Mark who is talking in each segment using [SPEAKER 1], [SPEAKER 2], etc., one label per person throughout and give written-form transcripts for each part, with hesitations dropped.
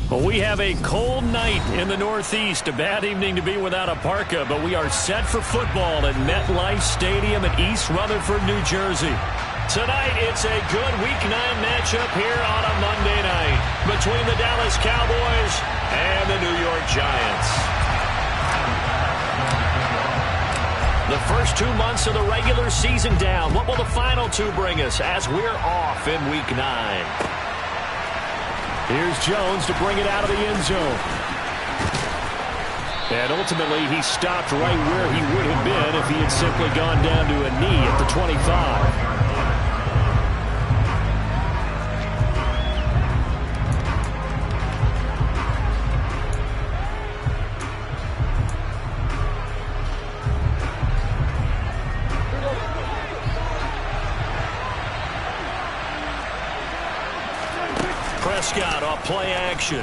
[SPEAKER 1] Well, we have a cold night in the Northeast. A bad evening to be without a parka, but we are set for football at MetLife Stadium in East Rutherford, New Jersey. Tonight, it's a good Week 9 matchup here on a Monday night between the Dallas Cowboys and the New York Giants. The first 2 months of the regular season down. What will the final 2 bring us as we're off in Week 9? Here's Jones to bring it out of the end zone. And ultimately, he stopped right where he would have been if he had simply gone down to a knee at the 25. Prescott off play action.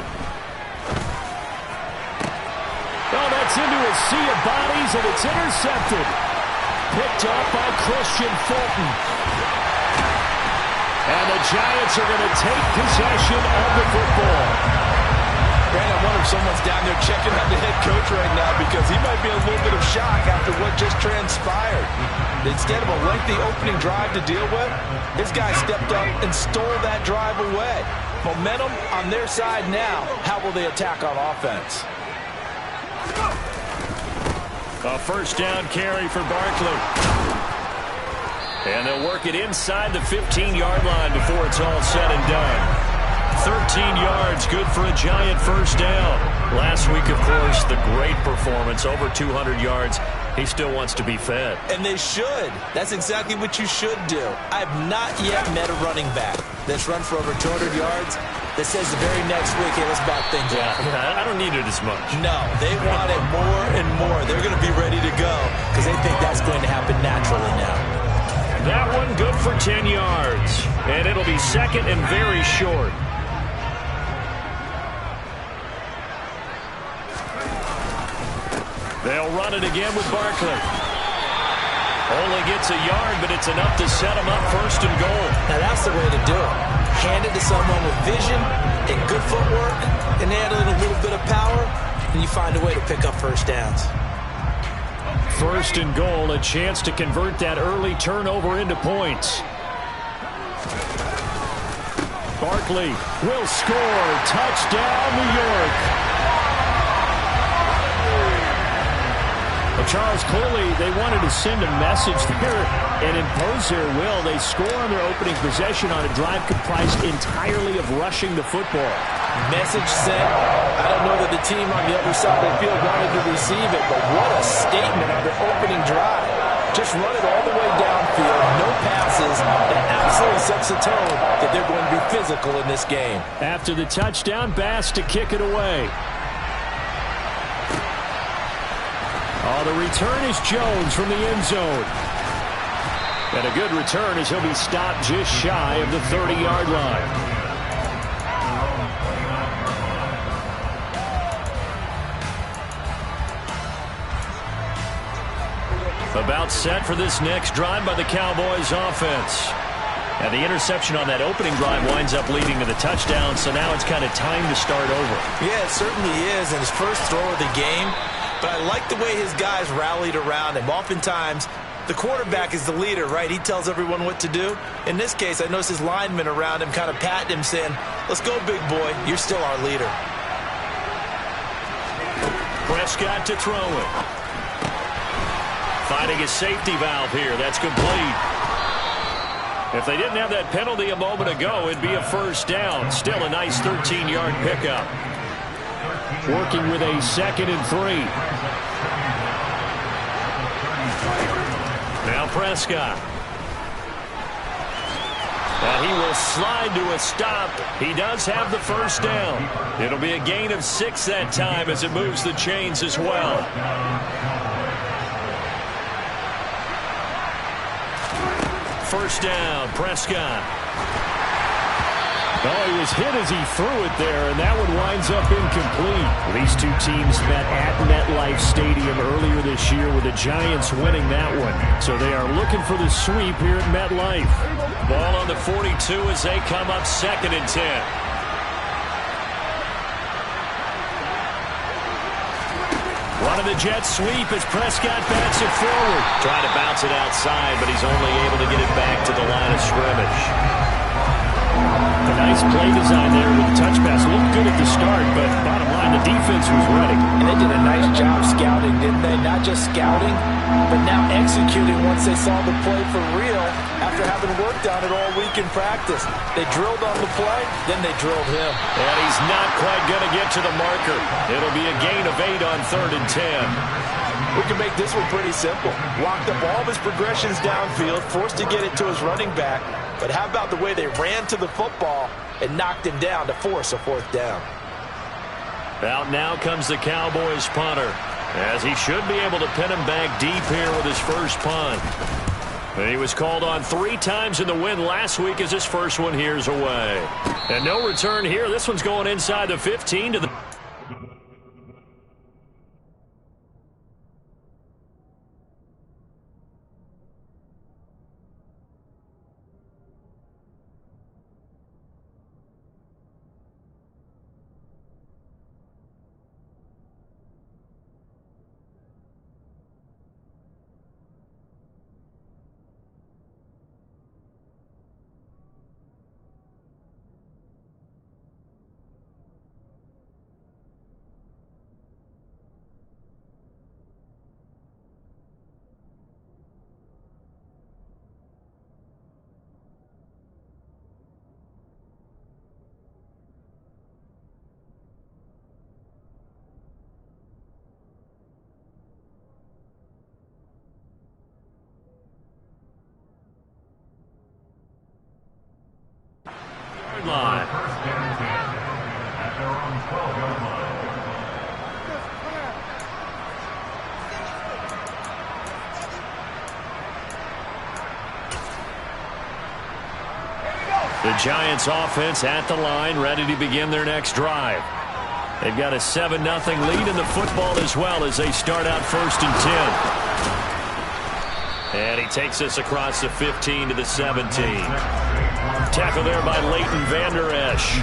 [SPEAKER 1] Oh, that's into a sea of bodies, and it's intercepted. Picked up by Christian Fulton. And the Giants are going to take possession of the football.
[SPEAKER 2] Grant, I wonder if someone's down there checking on the head coach right now because he might be in a little bit of shock after what just transpired. Instead of a lengthy opening drive to deal with, this guy stepped up and stole that drive away. Momentum on their side now. How will they attack on offense?
[SPEAKER 1] A first down carry for Barkley. And they'll work it inside the 15-yard line before it's all said and done. 13 yards, good for a Giant first down. Last week, of course, the great performance, over 200 yards. He still wants to be fed.
[SPEAKER 2] And they should. That's exactly what you should do. I have not yet met a running back that's run for over 200 yards that says the very next week, hey, let's back things up.
[SPEAKER 1] I don't need it as much.
[SPEAKER 2] No, they want it more and more. They're going to be ready to go because they think that's going to happen naturally now.
[SPEAKER 1] That one good for 10 yards. And it'll be second and very short. They'll run it again with Barkley. Only gets a yard, but it's enough to set him up first and goal.
[SPEAKER 2] Now that's the way to do it. Hand it to someone with vision and good footwork and handling a little bit of power, and you find a way to pick up first downs.
[SPEAKER 1] First and goal, a chance to convert that early turnover into points. Barkley will score. Touchdown, New York. Well, Charles, clearly they wanted to send a message there and impose their will. They score on their opening possession on a drive comprised entirely of rushing the football.
[SPEAKER 2] Message sent. I don't know that the team on the other side of the field wanted to receive it, but what a statement on their opening drive. Just run it all the way downfield, no passes, and absolutely sets the tone that they're going to be physical in this game.
[SPEAKER 1] After the touchdown, Bass to kick it away. Oh, the return is Jones from the end zone. And a good return as he'll be stopped just shy of the 30-yard line. About set for this next drive by the Cowboys offense. And the interception on that opening drive winds up leading to the touchdown, so now it's kind of time to start over.
[SPEAKER 2] Yeah, it certainly is, and his first throw of the game. But I like the way his guys rallied around him. Oftentimes, the quarterback is the leader, right? He tells everyone what to do. In this case, I noticed his linemen around him kind of patting him, saying, let's go, big boy. You're still our leader.
[SPEAKER 1] Prescott to throw it. Finding a safety valve here. That's complete. If they didn't have that penalty a moment ago, it'd be a first down. Still a nice 13-yard pickup. Working with a 2nd and 3. Now Prescott. And he will slide to a stop. He does have the first down. It'll be a gain of 6 that time as it moves the chains as well. First down, Prescott. Oh, he was hit as he threw it there, and that one winds up incomplete. These two teams met at MetLife Stadium earlier this year with the Giants winning that one. So they are looking for the sweep here at MetLife. Ball on the 42 as they come up 2nd and 10. Running the jet sweep as Prescott bats it forward. Trying to bounce it outside, but he's only able to get it back to the line of scrimmage. A nice play design there with the touch pass. Looked good at the start, but bottom line, the defense was ready.
[SPEAKER 2] And they did a nice job scouting, didn't they? Not just scouting, but now executing once they saw the play for real after having worked on it all week in practice. They drilled on the play, then they drilled him.
[SPEAKER 1] And he's not quite going to get to the marker. It'll be a gain of 8 on 3rd and 10.
[SPEAKER 2] We can make this one pretty simple. Locked up all of his progressions downfield, forced to get it to his running back. But how about the way they ran to the football and knocked him down to force a 4th down?
[SPEAKER 1] Out now comes the Cowboys punter, as he should be able to pin him back deep here with his first punt. And he was called on 3 times in the win last week as his first one here's away. And no return here. This one's going inside the 15 to the... line. The Giants offense at the line, ready to begin their next drive. They've got a 7-0 lead in the football as well as they start out 1st and 10. And he takes us across the 15 to the 17. Tackle there by Leighton Vander Esch.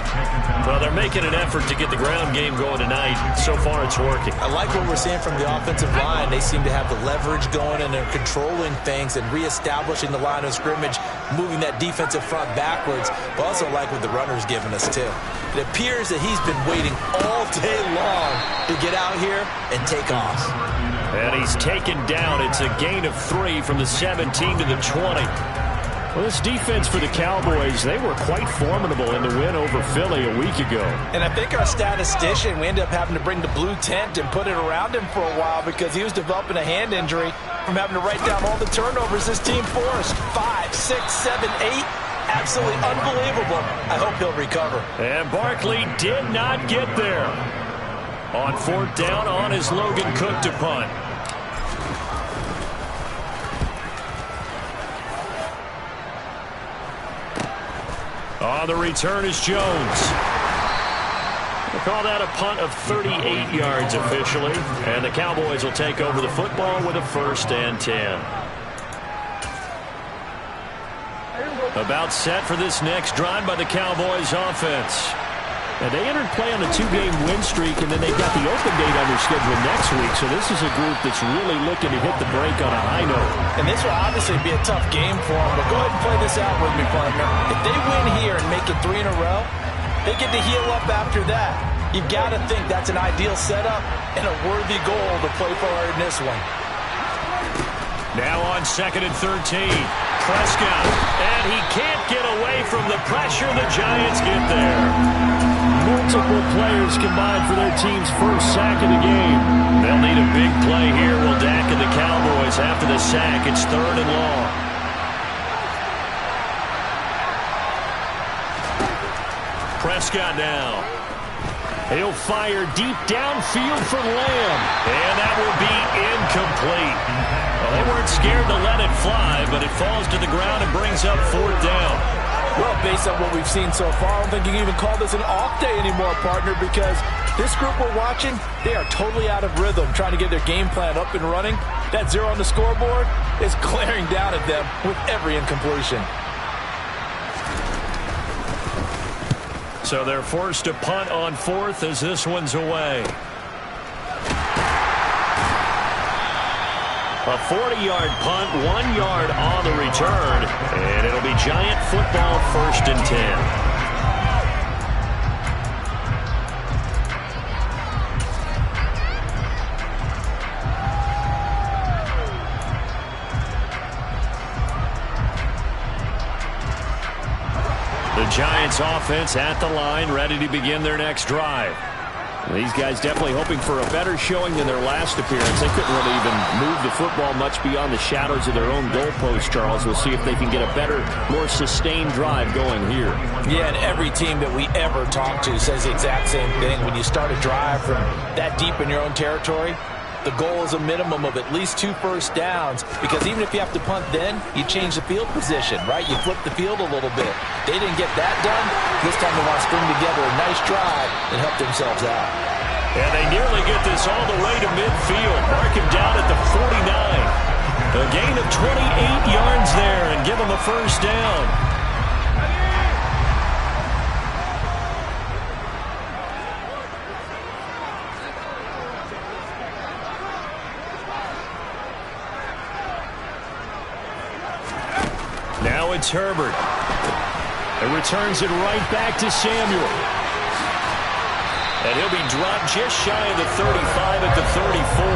[SPEAKER 1] Well, they're making an effort to get the ground game going tonight. So far, it's working.
[SPEAKER 2] I like what we're seeing from the offensive line. They seem to have the leverage going, and they're controlling things and reestablishing the line of scrimmage, moving that defensive front backwards. But also like what the runner's giving us, too. It appears that he's been waiting all day long to get out here and take off.
[SPEAKER 1] And he's taken down. It's a gain of 3 from the 17 to the 20. Well, this defense for the Cowboys, they were quite formidable in the win over Philly a week ago.
[SPEAKER 2] And I think our statistician, we ended up having to bring the blue tent and put it around him for a while because he was developing a hand injury from having to write down all the turnovers this team forced. 5, 6, 7, 8. Absolutely unbelievable. I hope he'll recover.
[SPEAKER 1] And Barkley did not get there. On 4th down, on is Logan Cook to punt. On the return is Jones. We'll call that a punt of 38 yards officially. And the Cowboys will take over the football with a 1st and 10. About set for this next drive by the Cowboys offense. And they entered play on a 2-game win streak, and then they've got the open date on their schedule next week. So this is a group that's really looking to hit the break on a high note.
[SPEAKER 2] And this will obviously be a tough game for them, but go ahead and play this out with me, partner. If they win here and make it 3 in a row, they get to heal up after that. You've got to think that's an ideal setup and a worthy goal to play for in this one.
[SPEAKER 1] Now on 2nd and 13. Prescott. And he can't get away from the pressure. The Giants get there. Multiple players combined for their team's first sack of the game. They'll need a big play here. Will Dak and the Cowboys after the sack. It's 3rd and long. Prescott now. He'll fire deep downfield for Lamb. And that will be incomplete. Well, they weren't scared to let it fly, but it falls to the ground and brings up 4th down.
[SPEAKER 2] Well, based on what we've seen so far, I don't think you can even call this an off day anymore, partner, because this group we're watching, they are totally out of rhythm, trying to get their game plan up and running. That 0 on the scoreboard is glaring down at them with every incompletion.
[SPEAKER 1] So they're forced to punt on 4th as this one's away. A 40-yard punt, 1 yard on the return, and it'll be Giant football, 1st and 10. The Giants offense at the line, ready to begin their next drive. These guys definitely hoping for a better showing than their last appearance. They couldn't really even move the football much beyond the shadows of their own goalpost, Charles. We'll see if they can get a better, more sustained drive going here.
[SPEAKER 2] Yeah, and every team that we ever talk to says the exact same thing. When you start a drive from that deep in your own territory, the goal is a minimum of at least 2 first downs, because even if you have to punt then, you change the field position, right? You flip the field a little bit. They didn't get that done. This time they want to string together a nice drive and help themselves out.
[SPEAKER 1] And they nearly get this all the way to midfield. Mark him down at the 49. A gain of 28 yards there and give them a first down. Now it's Herbert. It returns it right back to Samuel. And he'll be dropped just shy of the 35 at the 34.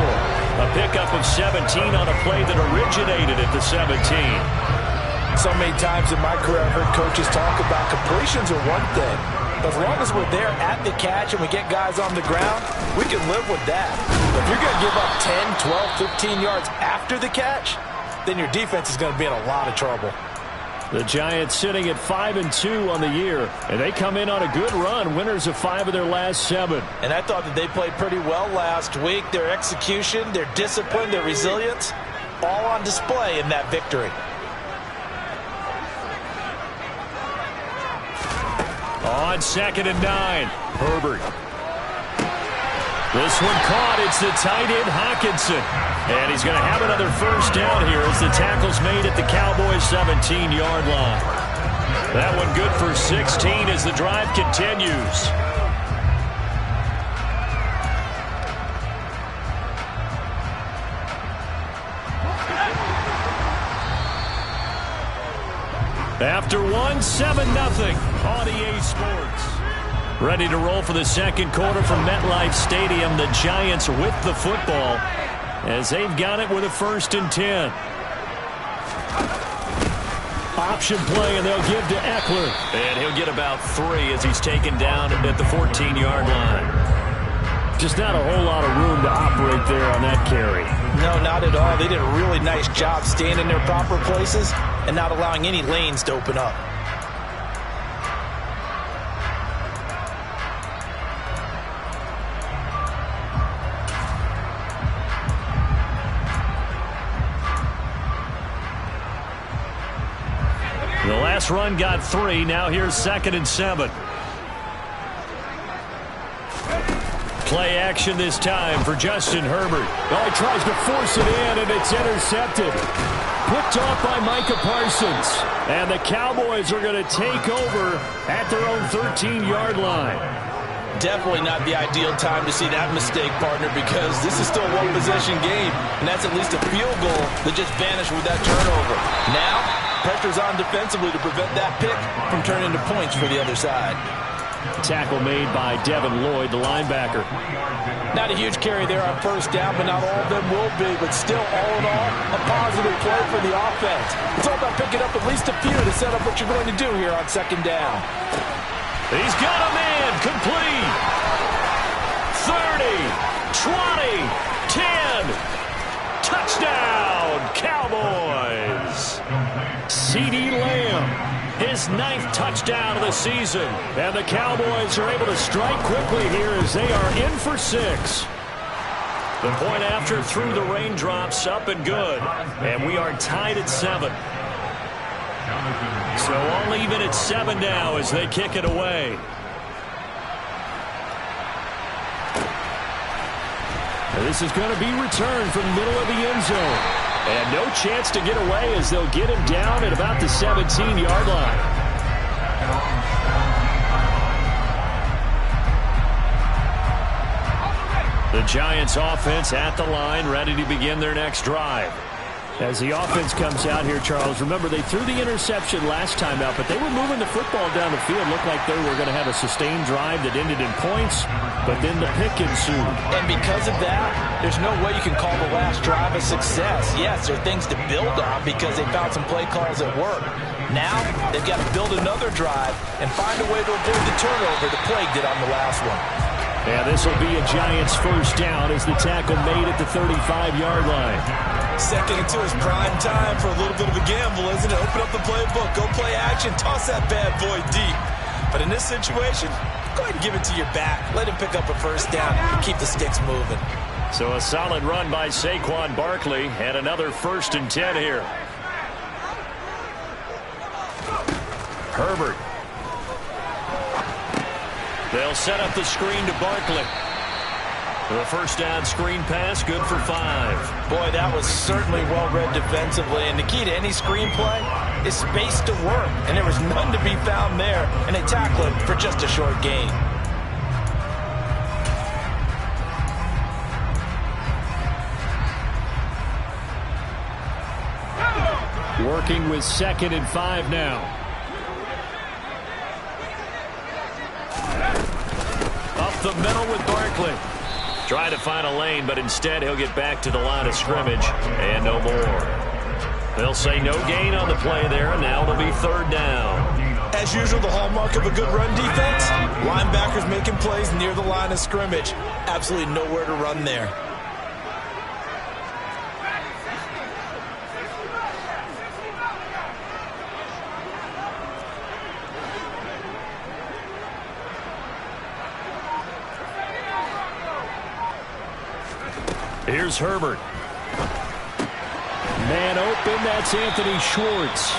[SPEAKER 1] A pickup of 17 on a play that originated at the 17.
[SPEAKER 2] So many times in my career I've heard coaches talk about completions are one thing. But as long as we're there at the catch and we get guys on the ground, we can live with that. But if you're going to give up 10, 12, 15 yards after the catch, then your defense is going to be in a lot of trouble.
[SPEAKER 1] The Giants sitting at 5-2 on the year, and they come in on a good run, winners of 5 of their last 7.
[SPEAKER 2] And I thought that they played pretty well last week. Their execution, their discipline, their resilience, all on display in that victory.
[SPEAKER 1] On 2nd and 9, Herbert. This one caught. It's the tight end, Hockenson. And he's going to have another first down here as the tackle's made at the Cowboys' 17-yard line. That one good for 16 as the drive continues. After 1, 7-0 on EA Sports. Ready to roll for the second quarter from MetLife Stadium. The Giants with the football as they've got it with a 1st and 10. Option play, and they'll give to Eckler. And he'll get about 3 as he's taken down at the 14-yard line. Just not a whole lot of room to operate there on that carry.
[SPEAKER 2] No, not at all. They did a really nice job staying in their proper places and not allowing any lanes to open up.
[SPEAKER 1] The last run got 3. Now here's 2nd and 7. Play action this time for Justin Herbert. Oh, he tries to force it in, and it's intercepted. Picked off by Micah Parsons. And the Cowboys are going to take over at their own 13-yard line.
[SPEAKER 2] Definitely not the ideal time to see that mistake, partner, because this is still a one-possession game, and that's at least a field goal that just vanished with that turnover. Now, pressure's on defensively to prevent that pick from turning into points for the other side.
[SPEAKER 1] Tackle made by Devin Lloyd, the linebacker.
[SPEAKER 2] Not a huge carry there on first down, but not all of them will be. But still, all in all, a positive play for the offense. It's all about picking up at least a few to set up what you're going to do here on second down.
[SPEAKER 1] He's got a man, complete. 30, 20, 10. Touchdown, Cowboys. CeeDee Lamb, his 9th touchdown of the season. And the Cowboys are able to strike quickly here as they are in for 6. The point after through the raindrops, up and good. And we are tied at 7. So all even at 7 now as they kick it away. This is going to be returned from the middle of the end zone. And no chance to get away as they'll get him down at about the 17-yard line. The Giants offense at the line, ready to begin their next drive. As the offense comes out here, Charles, remember they threw the interception last time out, but they were moving the football down the field. Looked like they were going to have a sustained drive that ended in points, but then the pick ensued.
[SPEAKER 2] And because of that, there's no way you can call the last drive a success. Yes, there are things to build on because they found some play calls at work. Now, they've got to build another drive and find a way to avoid the turnover the Plague did on the last one.
[SPEAKER 1] And this will be a Giants first down as the tackle made at the 35-yard line.
[SPEAKER 2] Second and 2 is prime time for a little bit of a gamble, isn't it? Open up the playbook, go play action, toss that bad boy deep. But in this situation, go ahead and give it to your back. Let him pick up a first down and keep the sticks moving.
[SPEAKER 1] So a solid run by Saquon Barkley and another 1st and 10 here. Herbert. They'll set up the screen to Barkley. The first down screen pass, good for 5.
[SPEAKER 2] Boy, that was certainly well-read defensively. And the key to any screen play is space to work. And there was none to be found there. And they tackle him for just a short gain.
[SPEAKER 1] Working with 2nd and 5 now. Up the middle with Barkley. Try to find a lane, but instead he'll get back to the line of scrimmage and no more. They'll say no gain on the play there, and now it'll be 3rd down.
[SPEAKER 2] As usual, the hallmark of a good run defense, linebackers making plays near the line of scrimmage. Absolutely nowhere to run there.
[SPEAKER 1] Here's Herbert. Man open, that's Anthony Schwartz.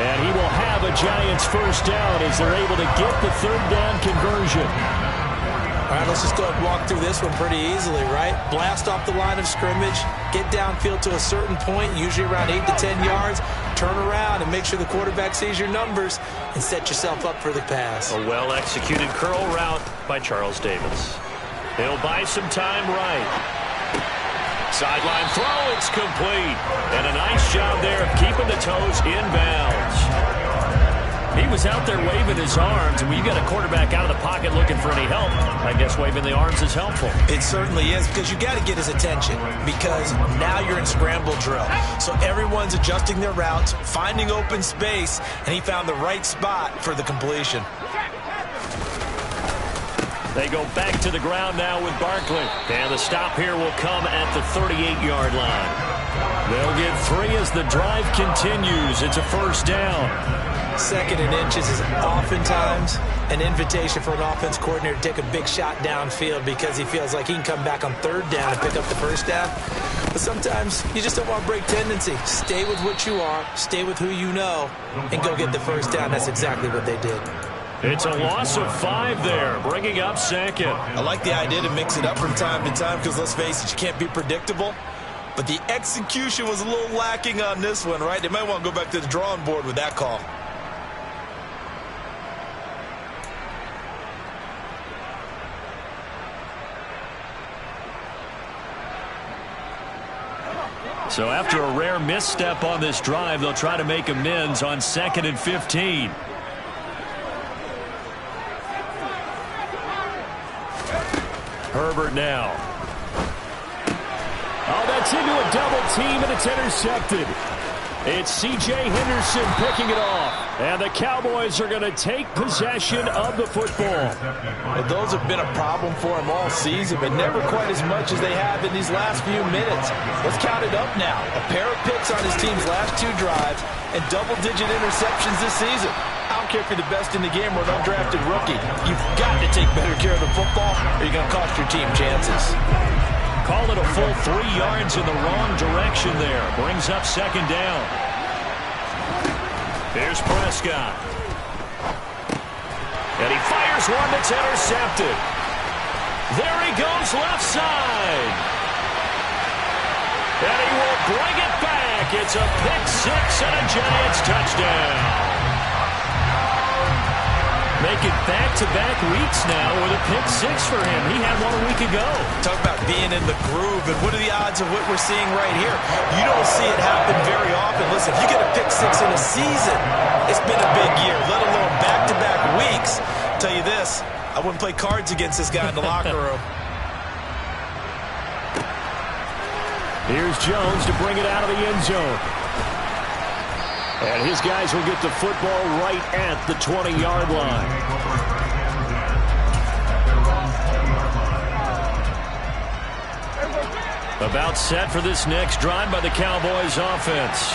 [SPEAKER 1] And he will have a Giants first down as they're able to get the 3rd down conversion.
[SPEAKER 2] All right, let's just go ahead and walk through this one pretty easily, right? Blast off the line of scrimmage, get downfield to a certain point, usually around 8 to 10 yards, turn around and make sure the quarterback sees your numbers and set yourself up for the pass.
[SPEAKER 1] A well-executed curl route by Charles Davis. He'll buy some time right. Sideline throw, it's complete. And a nice job there of keeping the toes inbounds. He was out there waving his arms, and when you got a quarterback out of the pocket looking for any help, I guess waving the arms is helpful.
[SPEAKER 2] It certainly is, because you got to get his attention, because now you're in scramble drill. So everyone's adjusting their routes, finding open space, and he found the right spot for the completion.
[SPEAKER 1] They go back to the ground now with Barkley. And the stop here will come at the 38-yard line. They'll get 3 as the drive continues. It's a first down.
[SPEAKER 2] 2nd and inches is oftentimes an invitation for an offense coordinator to take a big shot downfield because he feels like he can come back on 3rd down and pick up the first down. But sometimes you just don't want to break tendency. Stay with what you are, stay with who you know, and go get the first down. That's exactly what they did.
[SPEAKER 1] It's a loss of 5 there, bringing up 2nd.
[SPEAKER 2] I like the idea to mix it up from time to time because, let's face it, you can't be predictable. But the execution was a little lacking on this one, right? They might want to go back to the drawing board with that call.
[SPEAKER 1] So after a rare misstep on this drive, they'll try to make amends on 2nd and 15. Herbert now. Oh, that's into a double team, and it's intercepted. It's C.J. Henderson picking it off. And the Cowboys are going to take possession of the football.
[SPEAKER 2] Well, those have been a problem for him all season, but never quite as much as they have in these last few minutes. Let's count it up now. A pair of picks on his team's last 2 drives and double-digit interceptions this season. I don't care if you're the best in the game or an undrafted rookie. You've got to take better care of the football or you're going to cost your team chances.
[SPEAKER 1] Call it a full 3 yards in the wrong direction there. Brings up 2nd down. Here's Prescott. And he fires one that's intercepted. There he goes left side. And he will bring it back. It's a pick 6 and a Giants touchdown. Make it back-to-back weeks now with a pick six for him. He had one a week ago.
[SPEAKER 2] Talk about being in the groove, and what are the odds of what we're seeing right here? You don't see it happen very often. Listen, if you get a pick six in a season, it's been a big year, let alone back-to-back weeks. I'll tell you this, I wouldn't play cards against this guy in the locker room.
[SPEAKER 1] Here's Jones to bring it out of the end zone. And his guys will get the football right at the 20-yard line. About set for this next drive by the Cowboys offense.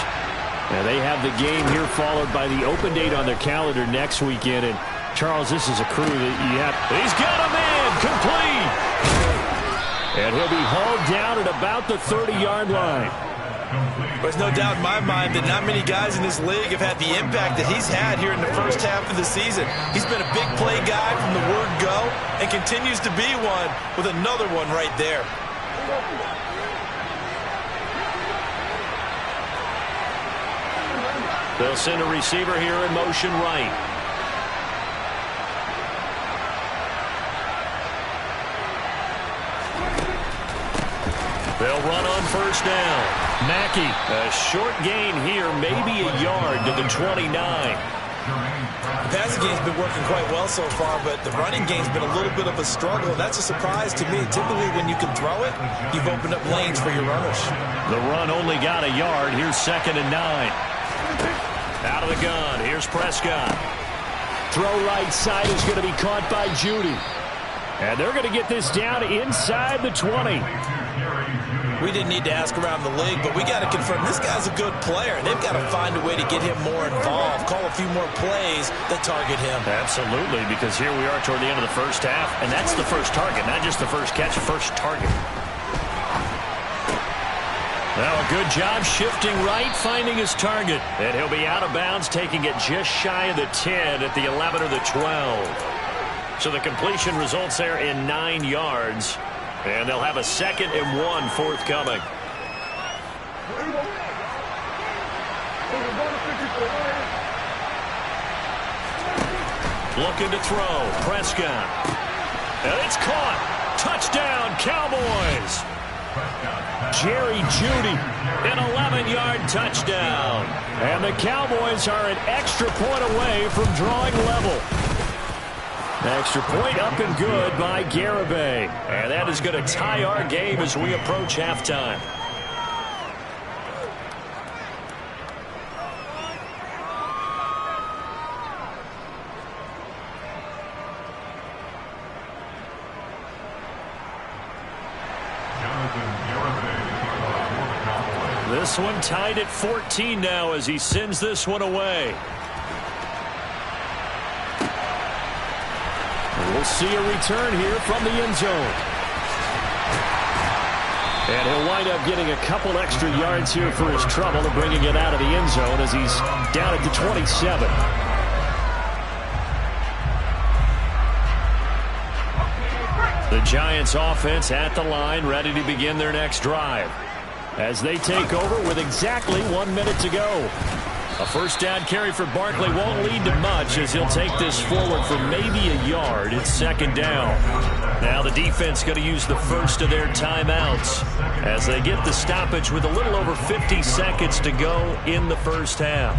[SPEAKER 1] And they have the game here followed by the open date on their calendar next weekend. And Charles, this is a crew that you have. He's got a man complete. And he'll be hauled down at about the 30-yard line.
[SPEAKER 2] There's no doubt in my mind that not many guys in this league have had the impact that he's had here in the first half of the season. He's been a big play guy from the word go and continues to be one with another one right there.
[SPEAKER 1] They'll send a receiver here in motion right. They'll run on first down. Mackey, a short gain here, maybe a yard to the 29.
[SPEAKER 2] The passing game's been working quite well so far, but the running game's been a little bit of a struggle. That's a surprise to me. Typically, when you can throw it, you've opened up lanes for your runners.
[SPEAKER 1] The run only got a yard. Here's 2nd and 9. Out of the gun. Here's Prescott. Throw right side is going to be caught by Judy. And they're going to get this down inside the 20.
[SPEAKER 2] We didn't need to ask around the league, but we got to confirm this guy's a good player. They've got to find a way to get him more involved, call a few more plays that target him.
[SPEAKER 1] Absolutely, because here we are toward the end of the first half, and that's the first target, not just the first catch, first target. Now a good job shifting right, finding his target. And he'll be out of bounds, taking it just shy of the 10 at the 11 or the 12. So the completion results there in 9 yards. And they'll have a 2nd and 1 forthcoming. Looking to throw. Prescott. And it's caught. Touchdown, Cowboys. Jerry Jeudy, an 11-yard touchdown. And the Cowboys are an extra point away from drawing level. Extra point up and good by Garibay. And that is going to tie our game as we approach halftime. This one tied at 14 now as he sends this one away. We'll see a return here from the end zone. And he'll wind up getting a couple extra yards here for his trouble and bringing it out of the end zone as he's down at the 27. The Giants offense at the line, ready to begin their next drive as they take over with exactly 1 minute to go. A first down carry for Barkley won't lead to much as he'll take this forward for maybe a yard. It's 2nd down. Now the defense going to use the first of their timeouts as they get the stoppage with a little over 50 seconds to go in the first half.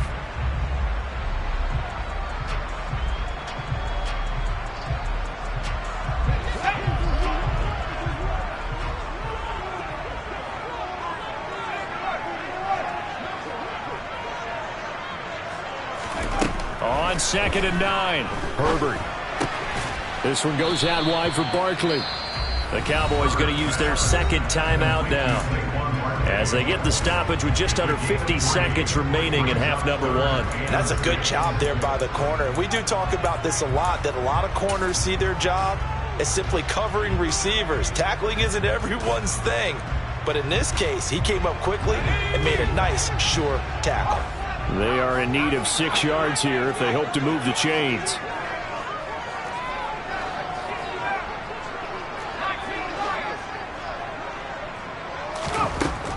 [SPEAKER 1] On 2nd and 9, Herbert. This one goes out wide for Barkley. The Cowboys going to use their 2nd timeout now as they get the stoppage with just under 50 seconds remaining in half number 1.
[SPEAKER 2] That's a good job there by the corner. And we do talk about this a lot, that a lot of corners see their job as simply covering receivers. Tackling isn't everyone's thing. But in this case, he came up quickly and made a nice, sure tackle.
[SPEAKER 1] They are in need of 6 yards here if they hope to move the chains.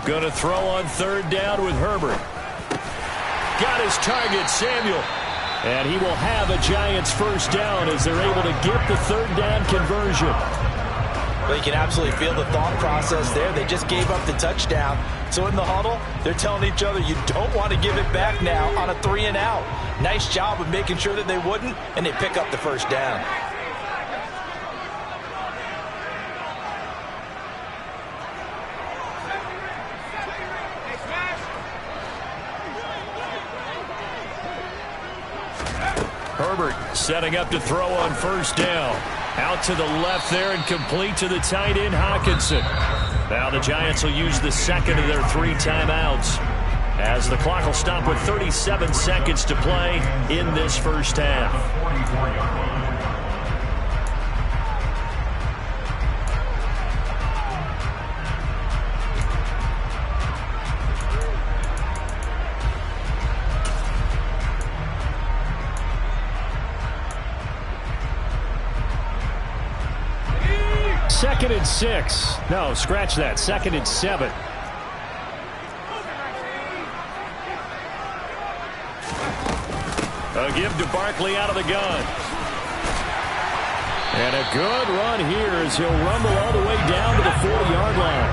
[SPEAKER 1] Going to throw on 3rd down with Herbert. Got his target, Samuel. And he will have a Giants first down as they're able to get the third down conversion.
[SPEAKER 2] Well, you can absolutely feel the thought process there. They just gave up the touchdown. So in the huddle, they're telling each other, you don't want to give it back now on a 3-and-out. Nice job of making sure that they wouldn't, and they pick up the first down.
[SPEAKER 1] Herbert setting up to throw on first down. Out to the left there and complete to the tight end, Hawkinson. Now the Giants will use the second of their 3 timeouts as the clock will stop with 37 seconds to play in this first half. Second and 6. No, scratch that. Second and 7. A give to Barkley out of the gun. And a good run here as he'll rumble all the way down to the 40-yard line.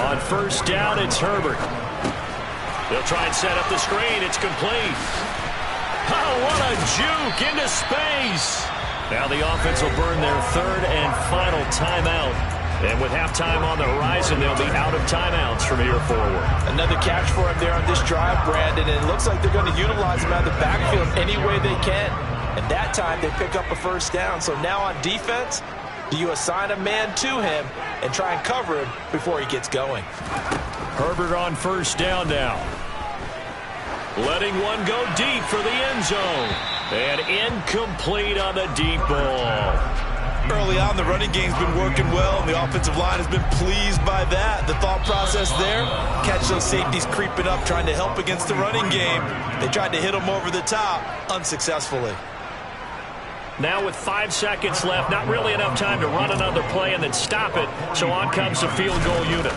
[SPEAKER 1] On first down, it's Herbert. They'll try and set up the screen. It's complete. Oh, what a juke into space. Now the offense will burn their third and final timeout. And with halftime on the horizon, they'll be out of timeouts from here forward. Another catch for him there on this drive, Brandon. And it looks like they're going to utilize him out of the backfield any way they can. And that time they pick up a first down. So now on defense, do you assign a man to him and try and cover him before he gets going? Herbert on first down now. Letting one go deep for the end zone. And incomplete on the deep ball. Early on, the running game's been working well, and the offensive line has been pleased by that. The thought process there, catch those safeties creeping up, trying to help against the running game. They tried to hit them over the top, unsuccessfully. Now with 5 seconds left, not really enough time to run another play and then stop it, so on comes the field goal unit.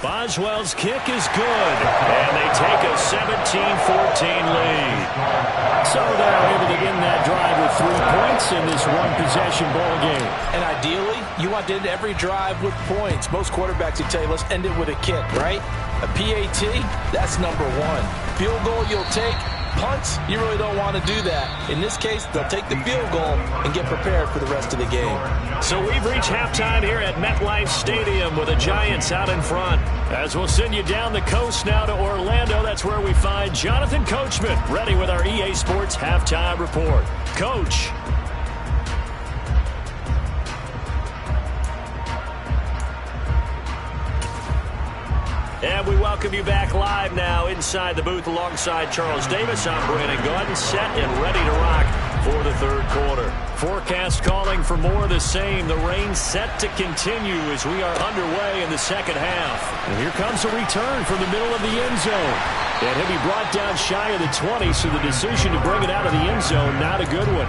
[SPEAKER 1] Boswell's kick is good, and they take a 17-14 lead. So they're able to end that drive with 3 points in this one-possession ball game. And ideally, you want to end every drive with points. Most quarterbacks would tell you, let's end it with a kick, right? A PAT, that's number 1. Field goal you'll take. Punts, you really don't want to do that. In this case, they'll take the field goal and get prepared for the rest of the game. So we've reached halftime here at MetLife Stadium with the Giants out in front. As we'll send you down the coast now to Orlando, that's where we find Jonathan Coachman ready with our EA Sports Halftime Report. Coach. And we welcome you back live now inside the booth alongside Charles Davis. I'm Brandon Gordon, set and ready to rock for the third quarter. Forecast calling for more of the same. The rain set to continue as we are underway in the second half. And here comes a return from the middle of the end zone. And he'll be brought down shy of the 20, so the decision to bring it out of the end zone, not a good one.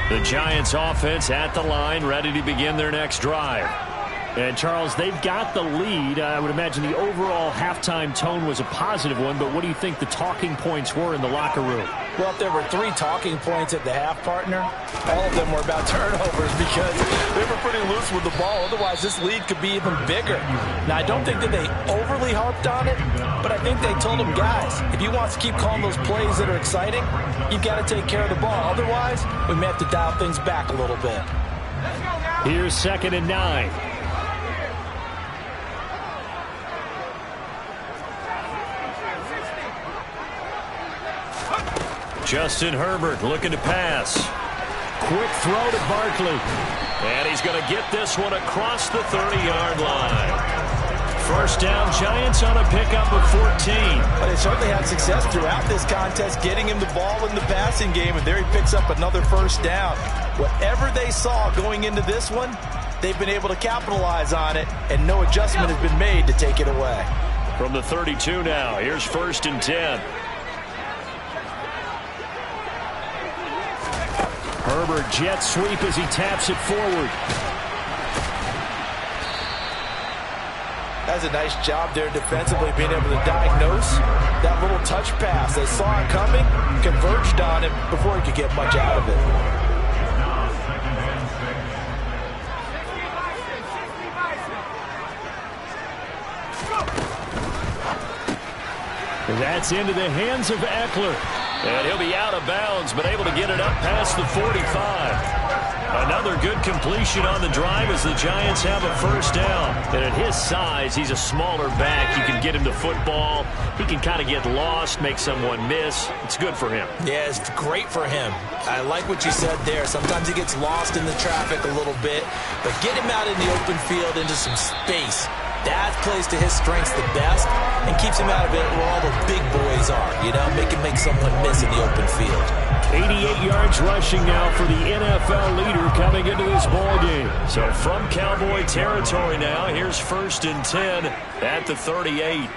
[SPEAKER 1] The Giants offense at the line, ready to begin their next drive. And, Charles, they've got the lead. I would imagine the overall halftime tone was a positive one, but what do you think the talking points were in the locker room? Well, if there were 3 talking points at the half, partner, all of them were about turnovers because they were pretty loose with the ball. Otherwise, this lead could be even bigger. Now, I don't think that they overly harped on it, but I think they told them, guys, if you want to keep calling those plays that are exciting, you've got to take care of the ball. Otherwise, we may have to dial things back a little bit. Here's 2nd and 9. Justin Herbert looking to pass. Quick throw to Barkley. And he's going to get this one across the 30-yard line. First down, Giants on a pickup of 14. But they certainly had success throughout this contest, getting him the ball in the passing game, and there he picks up another first down. Whatever they saw going into this one,
[SPEAKER 2] they've been able to capitalize on it, and no adjustment has been made to take it away.
[SPEAKER 1] From the 32 now, here's 1st and 10. Herbert jet sweep as he taps it forward.
[SPEAKER 2] That's a nice job there defensively, being able to diagnose that little touch pass. They saw it coming, converged on it before he could get much out of it.
[SPEAKER 1] That's into the hands of Eckler. And he'll be out of bounds, but able to get it up past the 45. Another good completion on the drive as the Giants have a 1st down. And at his size, he's a smaller back. You can get him the football. He can kind of get lost, make someone miss. It's good for him.
[SPEAKER 2] Yeah, it's great for him. I like what you said there. Sometimes he gets lost in the traffic a little bit, but get him out in the open field into some space. That plays to his strengths the best and keeps him out of it where all the big boys are, you know, make someone miss in the open field.
[SPEAKER 1] 88 yards rushing now for the NFL leader coming into this ballgame. So from Cowboy territory now, here's 1st and 10 at the 38.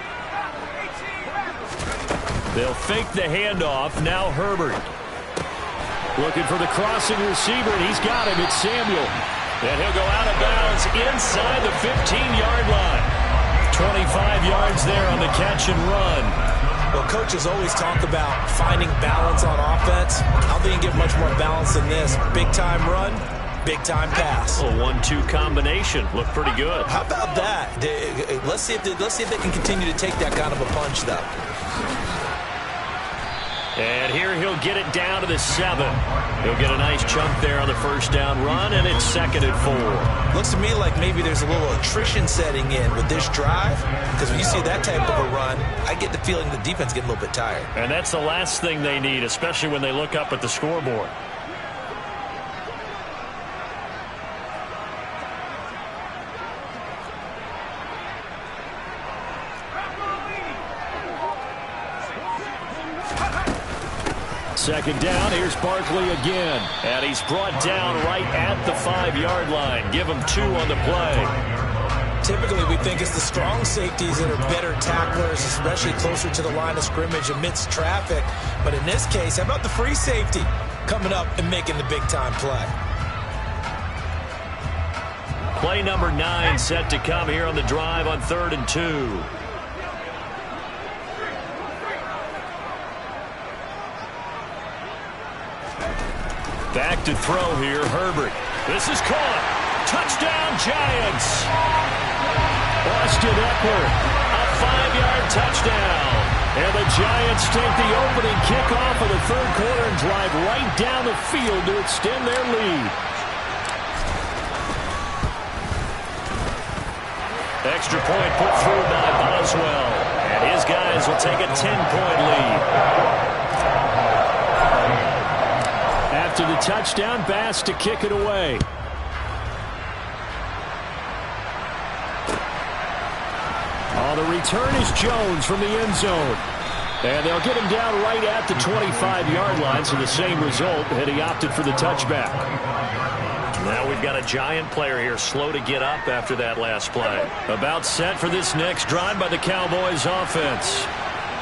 [SPEAKER 1] They'll fake the handoff. Now Herbert. Looking for the crossing receiver, and he's got him. It's Samuel. And he'll go out of bounds inside the 15-yard line. 25 yards there on the catch and run.
[SPEAKER 2] Well, coaches always talk about finding balance on offense. I don't think you get much more balance than this. Big-time run, big-time pass.
[SPEAKER 1] A 1-2 combination. Looked pretty good.
[SPEAKER 2] How about that? Let's see if they can continue to take that kind of a punch, though.
[SPEAKER 1] And here he'll get it down to the 7. He'll get a nice chunk there on the 1st down run, and it's 2nd and 4.
[SPEAKER 2] Looks to me like maybe there's a little attrition setting in with this drive, because when you see that type of a run, I get the feeling the defense getting a little bit tired.
[SPEAKER 1] And that's the last thing they need, especially when they look up at the scoreboard. Second down, here's Barkley again. And he's brought down right at the 5-yard line. Give him 2 on the play.
[SPEAKER 2] Typically, we think it's the strong safeties that are better tacklers, especially closer to the line of scrimmage amidst traffic. But in this case, how about the free safety coming up and making the big-time play?
[SPEAKER 1] Play number 9 set to come here on the drive on 3rd and 2. Back to throw here, Herbert. This is caught. Touchdown, Giants. Austin Eckler, a 5-yard touchdown. And the Giants take the opening kickoff of the 3rd quarter and drive right down the field to extend their lead. Extra point put through by Boswell. And his guys will take a 10-point lead. After the touchdown, Bass to kick it away. On the return is Jones from the end zone. And they'll get him down right at the 25-yard line, so the same result, and he opted for the touchback. Now we've got a Giant player here slow to get up after that last play. About set for this next drive by the Cowboys offense.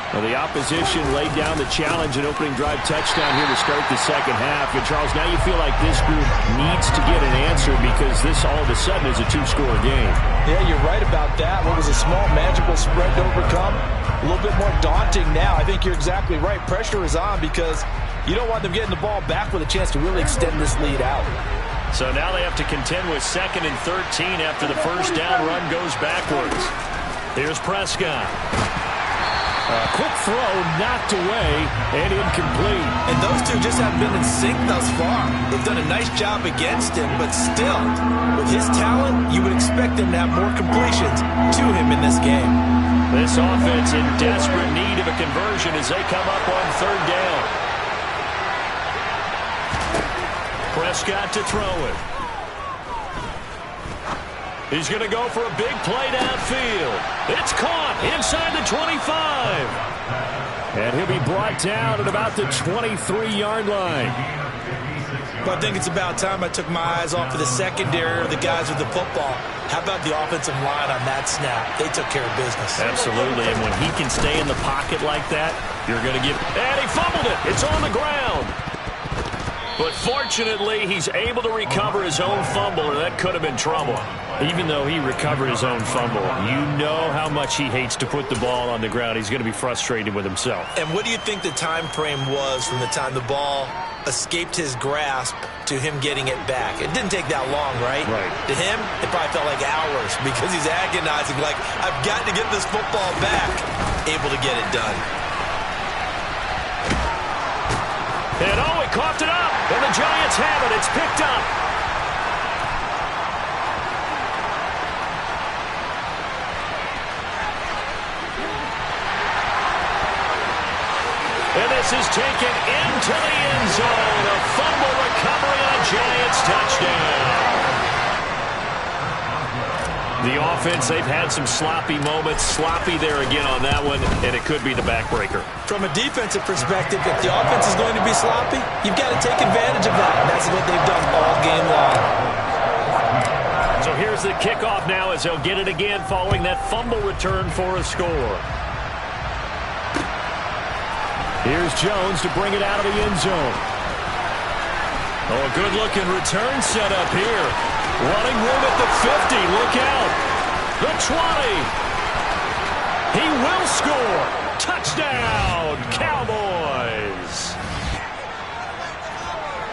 [SPEAKER 1] Well, the opposition laid down the challenge and opening drive touchdown here to start the second half. And, Charles, now you feel like this group needs to get an answer because this all of a sudden is a 2-score game.
[SPEAKER 2] Yeah, you're right about that. What was a small, magical spread to overcome, a little bit more daunting now. I think you're exactly right. Pressure is on because you don't want them getting the ball back with a chance to really extend this lead out.
[SPEAKER 1] So now they have to contend with 2nd and 13 after the 1st down run goes backwards. Here's Prescott. A quick throw knocked away and incomplete.
[SPEAKER 2] And those two just haven't been in sync thus far. They've done a nice job against him, but still, with his talent, you would expect them to have more completions to him in this game.
[SPEAKER 1] This offense in desperate need of a conversion as they come up on 3rd down. Prescott to throw it. He's going to go for a big play downfield. It's caught inside the 25. And he'll be brought down at about the 23-yard line.
[SPEAKER 2] Well, I think it's about time I took my eyes off of the secondary or the guys with the football. How about the offensive line on that snap? They took care of business.
[SPEAKER 1] Absolutely, and when he can stay in the pocket like that, you're going to give... And he fumbled it. It's on the ground. But fortunately, he's able to recover his own fumble, or that could have been trouble. Even though he recovered his own fumble, you know how much he hates to put the ball on the ground. He's going to be frustrated with himself.
[SPEAKER 2] And what do you think the time frame was from the time the ball escaped his grasp to him getting it back? It didn't take that long, right?
[SPEAKER 1] Right.
[SPEAKER 2] To him, it probably felt like hours because he's agonizing, like, I've got to get this football back. Able to get it done.
[SPEAKER 1] And oh, he coughed it up. And the Giants have it. It's picked up. And this is taken into the end zone. A fumble recovery on a Giants touchdown. The offense, they've had some sloppy moments. Sloppy there again on that one, and it could be the backbreaker.
[SPEAKER 2] From a defensive perspective, if the offense is going to be sloppy, you've got to take advantage of that. And that's what they've done all game long.
[SPEAKER 1] So here's the kickoff now as they'll get it again following that fumble return for a score. Here's Jones to bring it out of the end zone. Oh, a good-looking return set up here. Running room at the 50. Look out. The 20. He will score. Touchdown, Cowboys.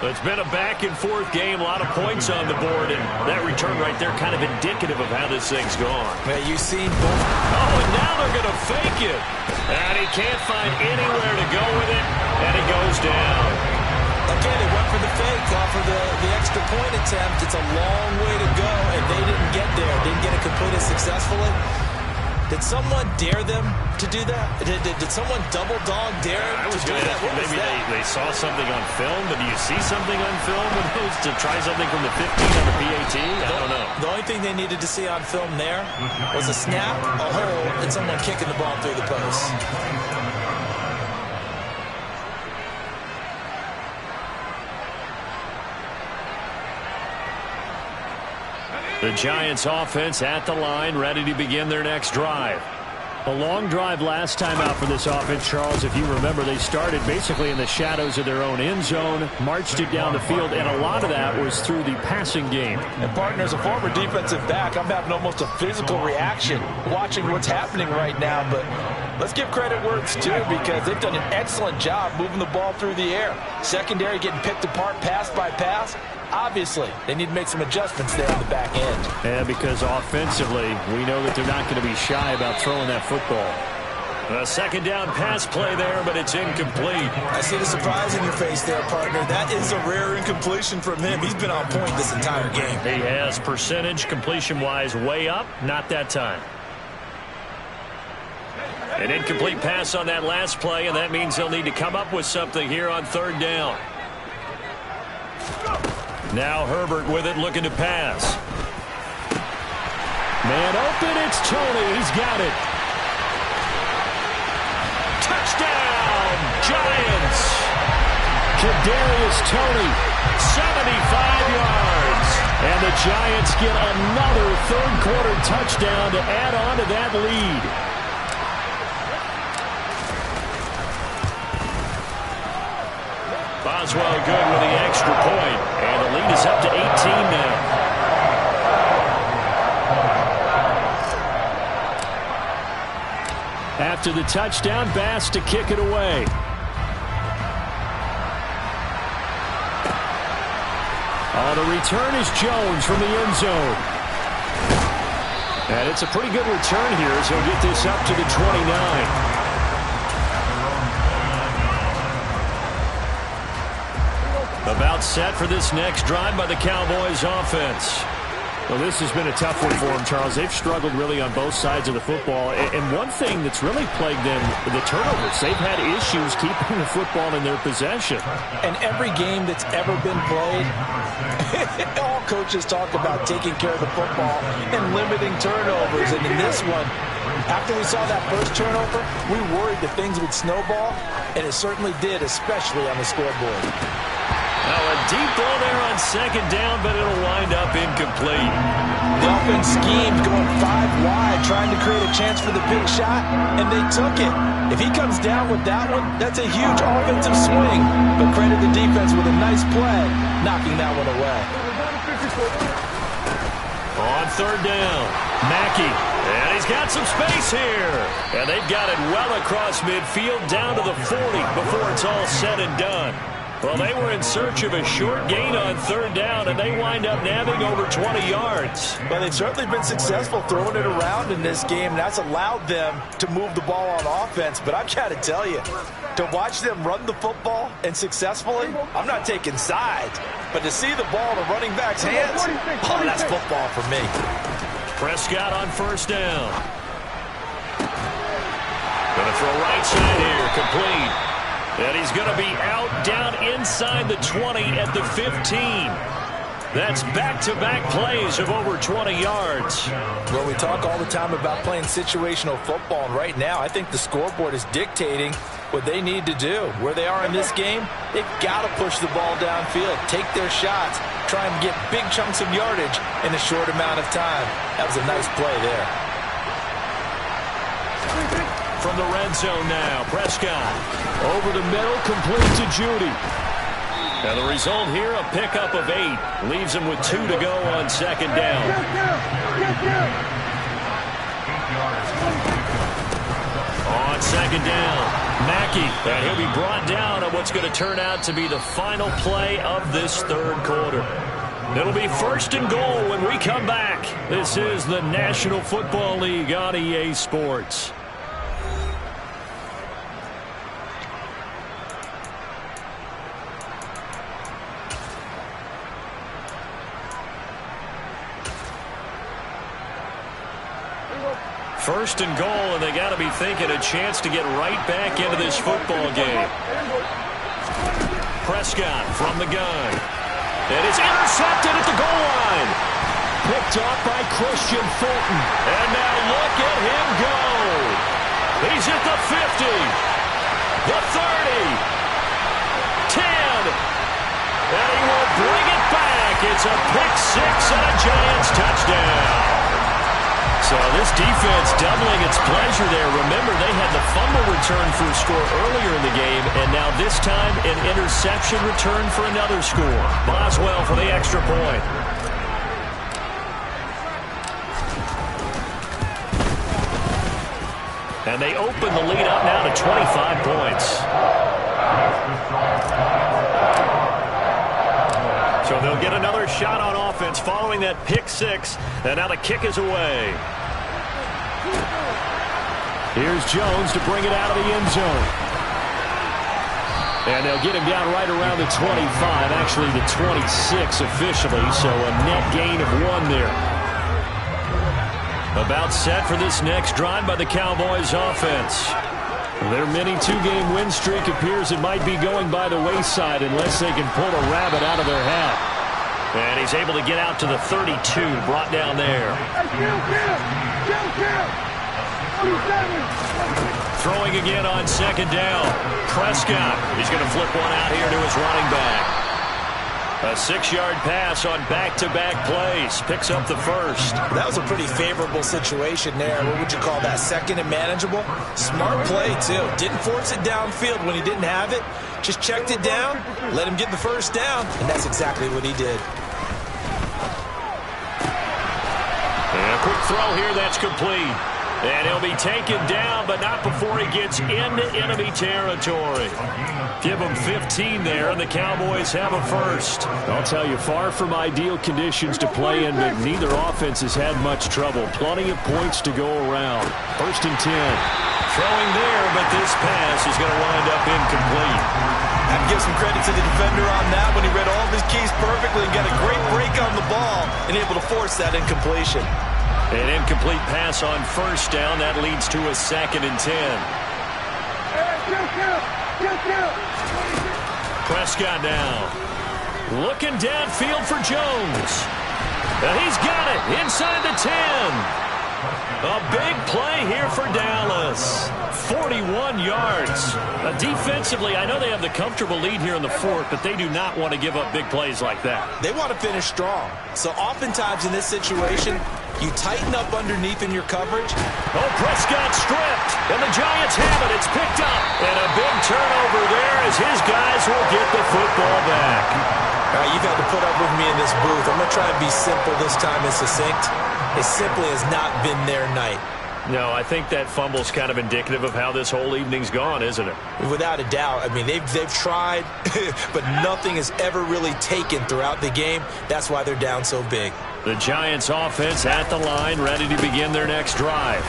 [SPEAKER 1] It's been a back-and-forth game. A lot of points on the board, and that return right there kind of indicative of how this thing's gone.
[SPEAKER 2] Yeah, you've seen both.
[SPEAKER 1] Oh, and now they're going to fake it. And he can't find anywhere to go with it, and he goes down.
[SPEAKER 2] Again, they went for the fake off of the extra point attempt. It's a long way to go, and they didn't get there. Didn't get it completed successfully. Did someone dare them to do that? Did someone double dog dare them to do that?
[SPEAKER 1] Maybe they saw something on film, but do you see something on film with those to try something from the 15 on the PAT? I don't know.
[SPEAKER 2] The only thing they needed to see on film there was a snap, a hole, and someone kicking the ball through the post.
[SPEAKER 1] The Giants offense at the line, ready to begin their next drive. A long drive last time out for this offense, Charles. If you remember, they started basically in the shadows of their own end zone, marched it down the field, and a lot of that was through the passing game.
[SPEAKER 2] And, partner, as a former defensive back, I'm having almost a physical reaction watching what's happening right now. But let's give credit where it's due because they've done an excellent job moving the ball through the air. Secondary getting picked apart pass by pass. Obviously, they need to make some adjustments there on the back end.
[SPEAKER 1] And because offensively, we know that they're not going to be shy about throwing that football. A second down pass play there, but it's incomplete.
[SPEAKER 2] I see the surprise in your face there, partner. That is a rare incompletion from him. He's been on point this entire game.
[SPEAKER 1] He has percentage completion-wise way up, not that time. An incomplete pass on that last play, and that means they'll need to come up with something here on third down. Now Herbert with it, looking to pass. Man open, it's Tony. He's got it. Touchdown, Giants. Kadarius Toney, 75 yards. And the Giants get another third-quarter touchdown to add on to that lead. Boswell good with the extra point, and the lead is up to 18 now. After the touchdown, Bass to kick it away. Oh, the return is Jones from the end zone. And it's a pretty good return here as he'll get this up to the 29. About set for this next drive by the Cowboys offense. Well, this has been a tough one for them, Charles. They've struggled really on both sides of the football. And one thing that's really plagued them, the turnovers. They've had issues keeping the football in their possession.
[SPEAKER 2] And every game that's ever been played, all coaches talk about taking care of the football and limiting turnovers. And in this one, after we saw that first turnover, we worried that things would snowball, and it certainly did, especially on the scoreboard.
[SPEAKER 1] Now a deep ball there on second down, but it'll wind up incomplete.
[SPEAKER 2] The offense schemed going 5 wide, trying to create a chance for the big shot, and they took it. If he comes down with that one, that's a huge offensive swing. But credit the defense with a nice play, knocking that one away.
[SPEAKER 1] On third down, Mackey. And he's got some space here. And they've got it well across midfield down to the 40 before it's all said and done. Well, they were in search of a short gain on third down, and they wind up nabbing over 20 yards.
[SPEAKER 2] Well, they've certainly been successful throwing it around in this game, and that's allowed them to move the ball on offense. But I've got to tell you, to watch them run the football and successfully, I'm not taking sides. But to see the ball in the running back's hands, oh, that's football for me.
[SPEAKER 1] Prescott on first down. Going to throw right side here, complete. And he's going to be out down inside the 20 at the 15. That's back-to-back plays of over 20 yards.
[SPEAKER 2] Well, we talk all the time about playing situational football, and right now I think the scoreboard is dictating what they need to do. Where they are in this game, they've got to push the ball downfield, take their shots, try and get big chunks of yardage in a short amount of time. That was a nice play there.
[SPEAKER 1] From the red zone now, Prescott over the middle, complete to Judy. And the result here, a pickup of 8. Leaves him with 2 to go on second down. On second down, Mackey. And he'll be brought down on what's going to turn out to be the final play of this third quarter. It'll be first and goal when we come back. This is the National Football League on EA Sports. First and goal, and they got to be thinking a chance to get right back into this football game. Prescott from the gun. It is intercepted at the goal line. Picked off by Christian Fulton. And now look at him go. He's at the 50, the 30, 10, and he will bring it back. It's a pick 6 and a Giants touchdown. So this defense doubling its pleasure there. Remember, they had the fumble return for a score earlier in the game, and now this time an interception return for another score. Boswell for the extra point. And they open the lead up now to 25 points. So they'll get another shot on offense following that pick 6, and now the kick is away. Here's Jones to bring it out of the end zone. And they'll get him down right around the 25, actually the 26 officially, so a net gain of 1 there. About set for this next drive by the Cowboys offense. Their mini 2-game win streak appears it might be going by the wayside unless they can pull a rabbit out of their hat. And he's able to get out to the 32, brought down there. Throwing again on second down. Prescott. He's going to flip one out here to his running back. A 6-yard pass on back-to-back plays. Picks up the first.
[SPEAKER 2] That was a pretty favorable situation there. What would you call that? Second and manageable? Smart play, too. Didn't force it downfield when he didn't have it. Just checked it down, let him get the first down, and that's exactly what he did.
[SPEAKER 1] And a quick throw here, that's complete. And he'll be taken down, but not before he gets into enemy territory. Give him 15 there, and the Cowboys have a first. I'll tell you, far from ideal conditions to play in, but neither offense has had much trouble. Plenty of points to go around. First and 10. Throwing there, but this pass is going to wind up incomplete.
[SPEAKER 2] I'd give some credit to the defender on that when he read all of his keys perfectly and got a great break on the ball and able to force that incompletion.
[SPEAKER 1] An incomplete pass on first down. That leads to a 2nd and 10. Prescott now. Looking downfield for Jones. And he's got it inside the 10. A big play here for Dallas. 41 yards. Defensively, I know they have the comfortable lead here in the 4th, but they do not want to give up big plays like that.
[SPEAKER 2] They want to finish strong. So oftentimes in this situation, you tighten up underneath in your coverage.
[SPEAKER 1] Oh, Prescott stripped, and the Giants have it. It's picked up. And a big turnover there as his guys will get the football back.
[SPEAKER 2] All right, you've had to put up with me in this booth. I'm going to try and be simple this time and succinct. It simply has not been their night.
[SPEAKER 1] No, I think that fumble's kind of indicative of how this whole evening's gone, isn't it?
[SPEAKER 2] Without a doubt. I mean, they've tried, but nothing has ever really taken throughout the game. That's why they're down so big.
[SPEAKER 1] The Giants offense at the line, ready to begin their next drive.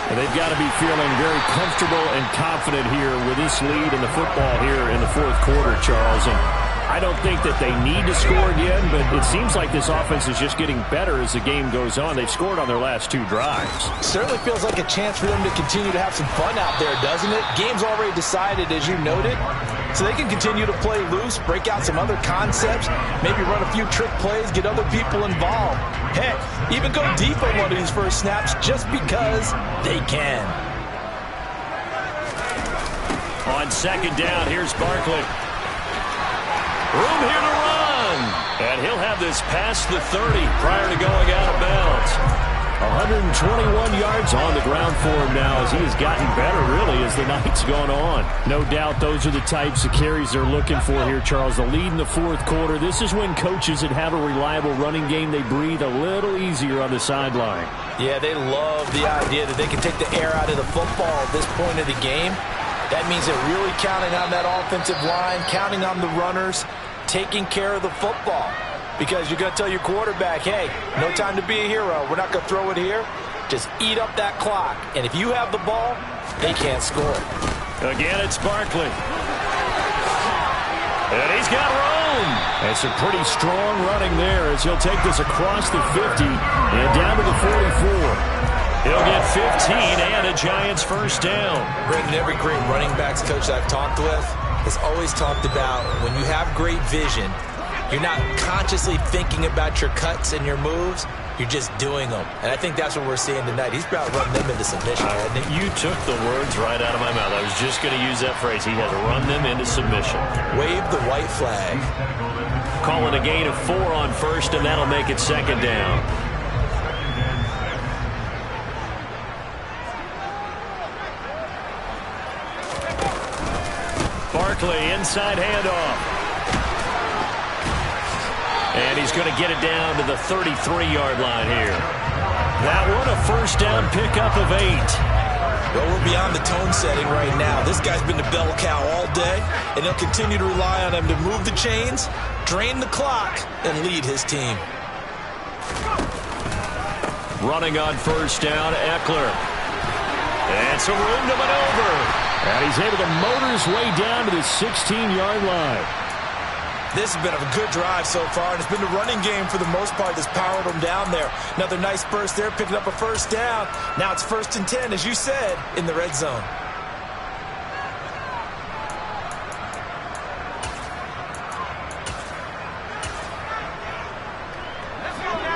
[SPEAKER 1] And they've got to be feeling very comfortable and confident here with this lead in the football here in the 4th quarter, Charles. And I don't think that they need to score again, but it seems like this offense is just getting better as the game goes on. They've scored on their last 2 drives.
[SPEAKER 2] Certainly feels like a chance for them to continue to have some fun out there, doesn't it? Game's already decided, as you noted, so they can continue to play loose, break out some other concepts, maybe run a few trick plays, get other people involved. Heck, even go deep on one of these first snaps just because they can.
[SPEAKER 1] On 2nd down, here's Barkley. Room here to run. And he'll have this past the 30 prior to going out of bounds. 121 yards on the ground for him now as he has gotten better, really, as the night's gone on. No doubt those are the types of carries they're looking for here, Charles. The lead in the 4th quarter. This is when coaches that have a reliable running game, they breathe a little easier on the sideline.
[SPEAKER 2] Yeah, they love the idea that they can take the air out of the football at this point of the game. That means they're really counting on that offensive line, counting on the runners, taking care of the football. Because you're going to tell your quarterback, hey, no time to be a hero. We're not going to throw it here. Just eat up that clock. And if you have the ball, they can't score.
[SPEAKER 1] Again, it's Barkley. And he's got room. And some pretty strong running there as he'll take this across the 50 and down to the 44. He'll get 15 and a Giants first down.
[SPEAKER 2] Brandon, every great running backs coach I've talked with has always talked about when you have great vision, you're not consciously thinking about your cuts and your moves. You're just doing them. And I think that's what we're seeing tonight. He's about to run them into submission.
[SPEAKER 1] You took the words right out of my mouth. I was just going to use that phrase. He has run them into submission.
[SPEAKER 2] Wave the white flag.
[SPEAKER 1] Calling a gain of 4 on first, and that'll make it 2nd down. Barkley, inside handoff. And he's going to get it down to the 33-yard line here. That one a first down pickup of 8.
[SPEAKER 2] Well, we're beyond the tone setting right now. This guy's been the bell cow all day, and he'll continue to rely on him to move the chains, drain the clock, and lead his team.
[SPEAKER 1] Running on first down, Eckler. And some room to maneuver. And he's able to motor his way down to the 16-yard line.
[SPEAKER 2] This has been a good drive so far, and it's been the running game for the most part that's powered them down there. Another nice burst there, picking up a first down. Now it's 1st and 10, as you said, in the red zone.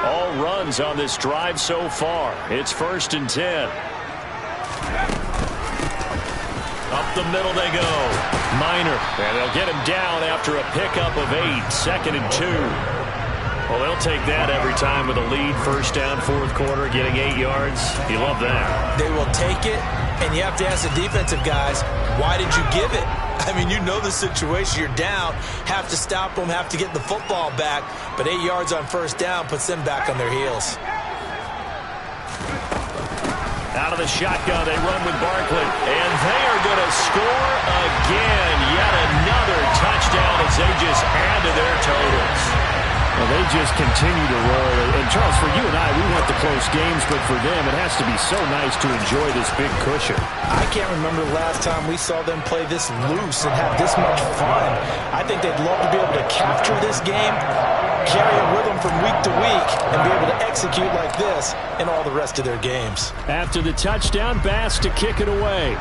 [SPEAKER 1] All runs on this drive so far. It's 1st and 10. Up the middle they go. Minor. And they'll get him down after a pickup of 8. 2nd and 2. Well, they'll take that every time with a lead. First down, 4th quarter, getting 8 yards. You love that.
[SPEAKER 2] They will take it, and you have to ask the defensive guys, why did you give it? I mean, you know the situation. You're down, have to stop them, have to get the football back. But 8 yards on first down puts them back on their heels.
[SPEAKER 1] Out of the shotgun, they run with Barkley. And they are going to score again. Yet another touchdown as they just add to their totals. Well, they just continue to roll. And, Charles, for you and I, we want the close games, but for them, it has to be so nice to enjoy this big cushion.
[SPEAKER 2] I can't remember the last time we saw them play this loose and have this much fun. I think they'd love to be able to capture this game, carry it with them from week to week, and be able to execute like this in all the rest of their games.
[SPEAKER 1] After the touchdown, Bass to kick it away.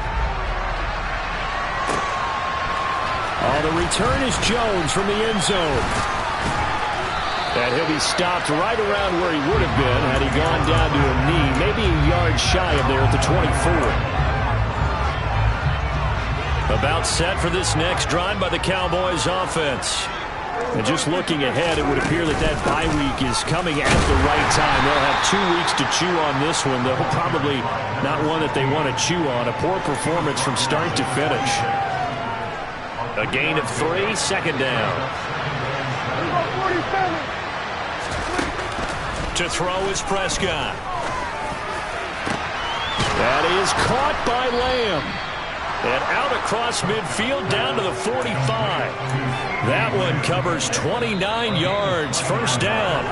[SPEAKER 1] Oh, the return is Jones from the end zone. And he'll be stopped right around where he would have been had he gone down to a knee, maybe a yard shy of there at the 24. About set for this next drive by the Cowboys offense. And just looking ahead, it would appear that that bye week is coming at the right time. They'll have 2 weeks to chew on this one, though probably not one that they want to chew on. A poor performance from start to finish. A gain of 3, second down. To throw is Prescott. That is caught by Lamb. And out across midfield down to the 45. That one covers 29 yards. First down.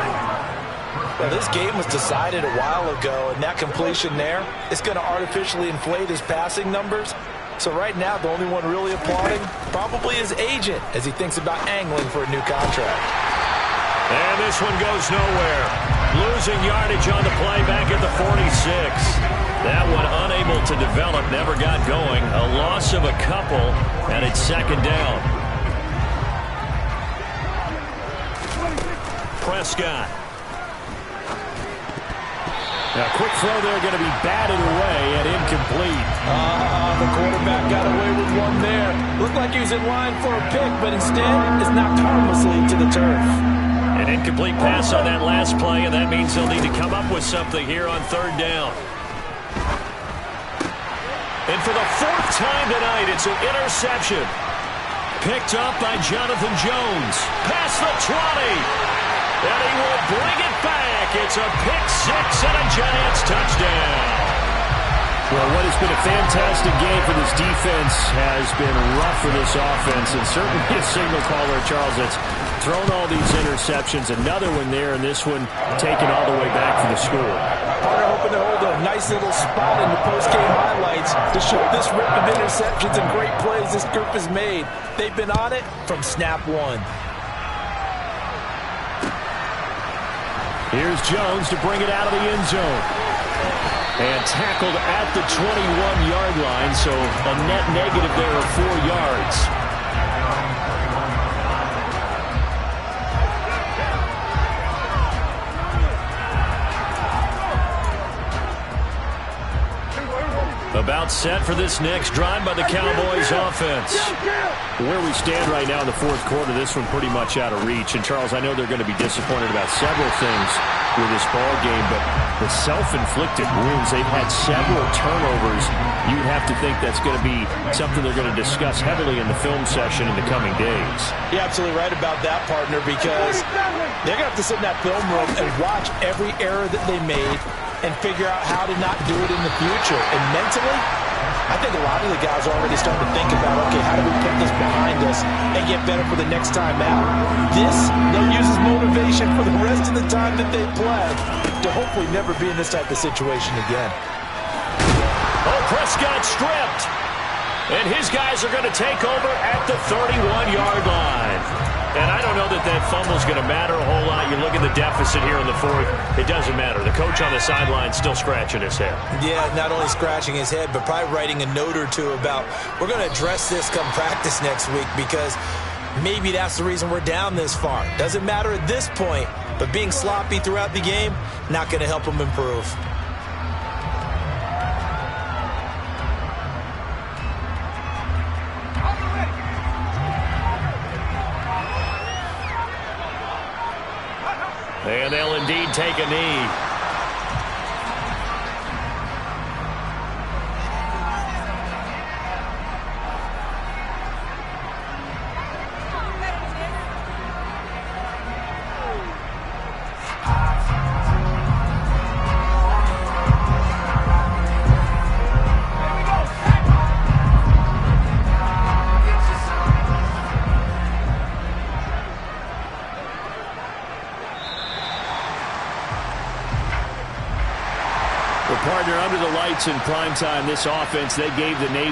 [SPEAKER 2] Well, this game was decided a while ago, and that completion there is going to artificially inflate his passing numbers. So right now, the only one really applauding probably his agent as he thinks about angling for a new contract.
[SPEAKER 1] And this one goes nowhere. Losing yardage on the play back at the 46. That one unable to develop, never got going. A loss of a couple, and it's second down. Prescott. Now, quick throw there, going to be batted away and incomplete.
[SPEAKER 2] The quarterback got away with one there. Looked like he was in line for a pick, but instead is knocked harmlessly to the turf.
[SPEAKER 1] An incomplete pass on that last play, and that means they'll need to come up with something here on third down. And for the 4th time tonight, it's an interception. Picked up by Jonathan Jones. Past the 20. And he will bring it back. It's a pick 6 and a Giants touchdown. Well, what has been a fantastic game for this defense has been rough for this offense, and certainly a signal caller, Charles, that's thrown all these interceptions. Another one there, and this one taken all the way back for the score.
[SPEAKER 2] They're hoping to hold a nice little spot in the post-game highlights to show this rip of interceptions and great plays this group has made. They've been on it from snap one.
[SPEAKER 1] Here's Jones to bring it out of the end zone. And tackled at the 21-yard line, so a net negative there of 4 yards. About set for this next drive by the Cowboys offense. Where we stand right now in the 4th quarter, this one pretty much out of reach. And, Charles, I know they're going to be disappointed about several things with this ball game, but the self-inflicted wounds, they've had several turnovers. You'd have to think that's going to be something they're going to discuss heavily in the film session in the coming days.
[SPEAKER 2] You're absolutely right about that, partner, because they're going to have to sit in that film room and watch every error that they made and figure out how to not do it in the future. And mentally, I think a lot of the guys are already starting to think about, okay, how do we put this behind us and get better for the next time out? This, they'll use as motivation for the rest of the time that they play to hopefully never be in this type of situation again.
[SPEAKER 1] Oh, Prescott stripped. And his guys are going to take over at the 31-yard line. And I don't know that that fumble's going to matter a whole lot. You look at the deficit here in the 4th, it doesn't matter. The coach on the sideline still scratching his head.
[SPEAKER 2] Yeah, not only scratching his head, but probably writing a note or two about, we're going to address this come practice next week, because maybe that's the reason we're down this far. Doesn't matter at this point, but being sloppy throughout the game, not going to help them improve.
[SPEAKER 1] And they'll indeed take a knee. partner, under the lights in primetime, this offense, they gave the Navy